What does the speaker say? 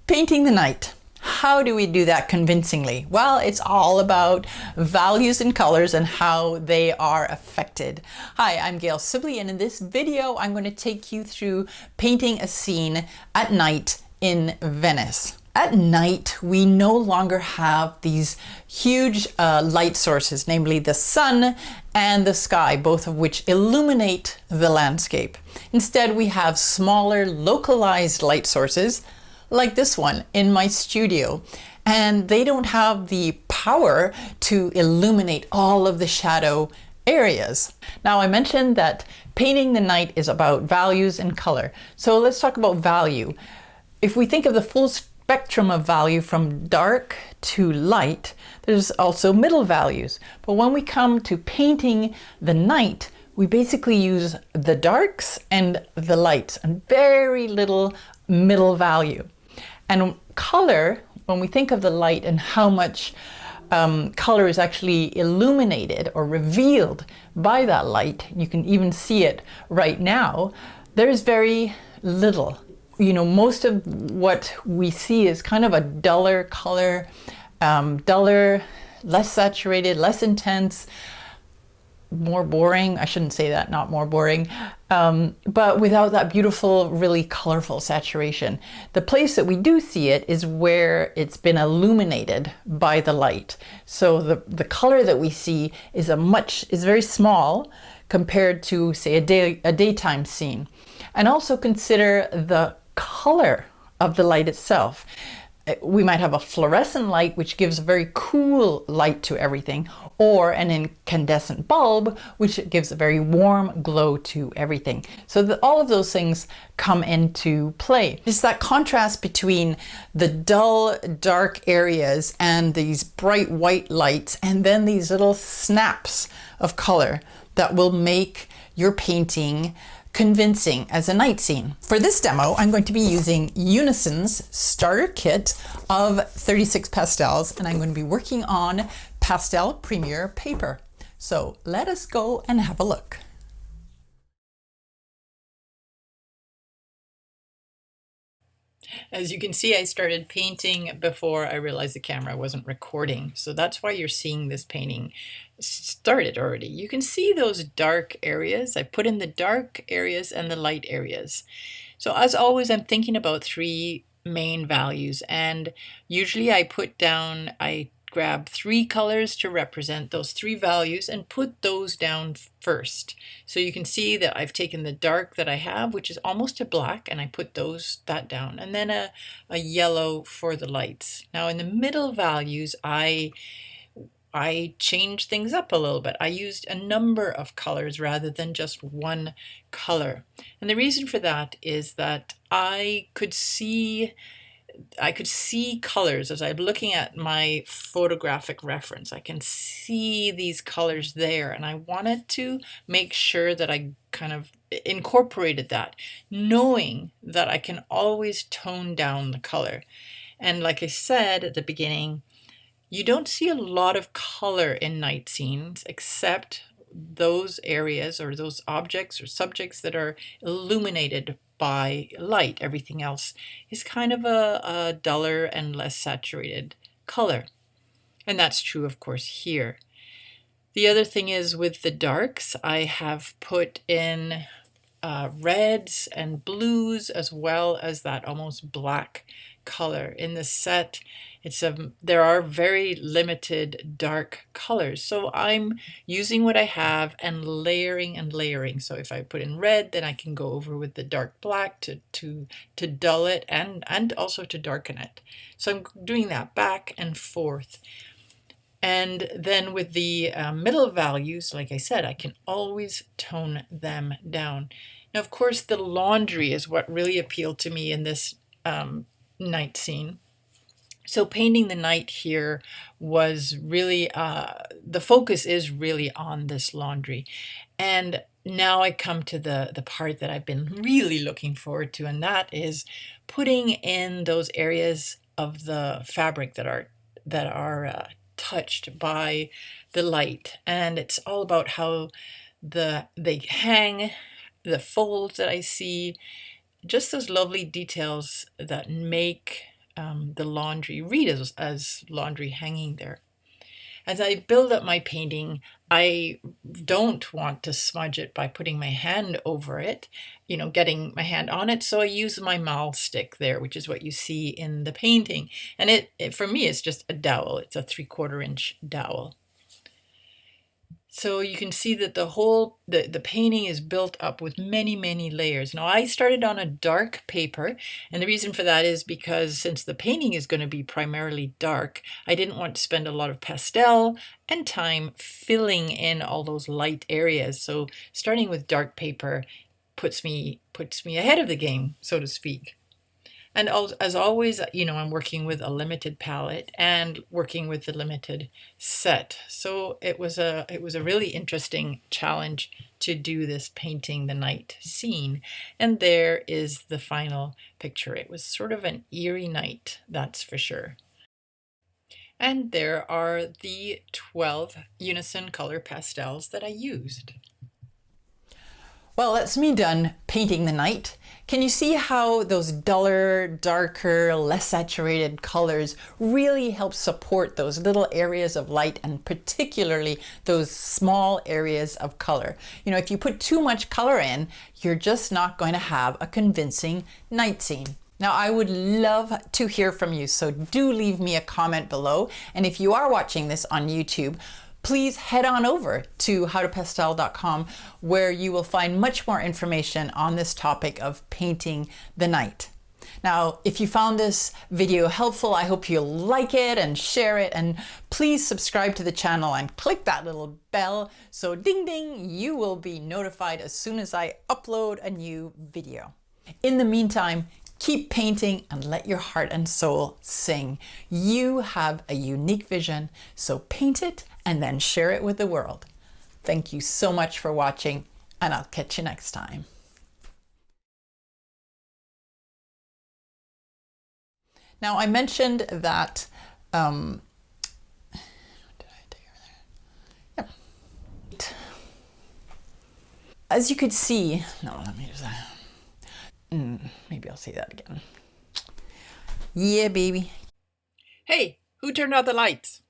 Painting the night. How do we do that convincingly? Well, it's all about values and colors and how they are affected. Hi, I'm Gail Sibley, and in this video, I'm going to take you through painting a scene at night in Venice. At night, we no longer have these huge light sources, namely the sun and the sky, both of which illuminate the landscape. Instead, we have smaller, localized light sources, like this one in my studio, and they don't have the power to illuminate all of the shadow areas. Now, I mentioned that painting the night is about values and color. So let's talk about value. If we think of the full spectrum of value from dark to light, there's also middle values. But when we come to painting the night, we basically use the darks and the lights and very little middle value. And color, when we think of the light and how much color is actually illuminated or revealed by that light, you can even see it right now, there's very little. You know, most of what we see is kind of a duller color, duller, less saturated, less intense, more boring. I shouldn't say that, not more boring, but without that beautiful, really colorful saturation. The place that we do see it is where it's been illuminated by the light. So the color that we see is very small compared to, say, a daytime scene. And also consider the color of the light itself. We might have a fluorescent light, which gives a very cool light to everything, or an incandescent bulb, which gives a very warm glow to everything. So all of those things come into play. It's that contrast between the dull, dark areas and these bright white lights, and then these little snaps of color that will make your painting convincing as a night scene. For this demo, I'm going to be using Unison's starter kit of 36 pastels, and I'm going to be working on Pastel Premier paper. So let us go and have a look. As you can see, I started painting before I realized the camera wasn't recording. So that's why you're seeing this painting started already. You can see those dark areas. I put in the dark areas and the light areas. So as always, I'm thinking about three main values. And usually I grab three colors to represent those three values and put those down first. So you can see that I've taken the dark that I have, which is almost a black, and I put that down, and then a yellow for the lights. Now in the middle values, I changed things up a little bit. I used a number of colors rather than just one color. And the reason for that is that I could see colors as I'm looking at my photographic reference. I can see these colors there, and I wanted to make sure that I kind of incorporated that, knowing that I can always tone down the color. And like I said at the beginning, you don't see a lot of color in night scenes except those areas or those objects or subjects that are illuminated by light. Everything else is kind of a duller and less saturated color. And that's true, of course, here. The other thing is with the darks, I have put in reds and blues, as well as that almost black color. In the set, there are very limited dark colors, so I'm using what I have and layering. So if I put in red, then I can go over with the dark black to dull it and also to darken it. So I'm doing that back and forth. And then with the middle values, like I said, I can always tone them down. Now, of course, the laundry is what really appealed to me in this night scene. So painting the night here was really, the focus is really on this laundry. And now I come to the part that I've been really looking forward to, and that is putting in those areas of the fabric that are touched by the light. And it's all about how they hang, the folds that I see, just those lovely details that make the laundry, read as laundry hanging there. As I build up my painting, I don't want to smudge it by putting my hand over it, getting my hand on it. So I use my mall stick there, which is what you see in the painting. And for me, it's just a dowel. It's a 3/4 inch dowel. So you can see that the painting is built up with many, many layers. Now I started on a dark paper, and the reason for that is because since the painting is going to be primarily dark, I didn't want to spend a lot of pastel and time filling in all those light areas. So starting with dark paper puts me ahead of the game, so to speak. And as always, I'm working with a limited palette and working with the limited set. So it was a really interesting challenge to do this painting the night scene. And there is the final picture. It was sort of an eerie night, that's for sure. And there are the 12 unison color pastels that I used. Well, that's me done painting the night. Can you see how those duller, darker, less saturated colors really help support those little areas of light, and particularly those small areas of color? If you put too much color in, you're just not going to have a convincing night scene. Now, I would love to hear from you, so do leave me a comment below. And if you are watching this on YouTube, please head on over to howtopastel.com, where you will find much more information on this topic of painting the night. Now, if you found this video helpful, I hope you'll like it and share it, and please subscribe to the channel and click that little bell so ding ding, you will be notified as soon as I upload a new video. In the meantime, keep painting and let your heart and soul sing. You have a unique vision, so paint it and then share it with the world. Thank you so much for watching, and I'll catch you next time. Now, I mentioned that, did I take over there? Yep. As you could see, no, let me just, maybe I'll say that again. Yeah, baby. Hey, who turned out the lights?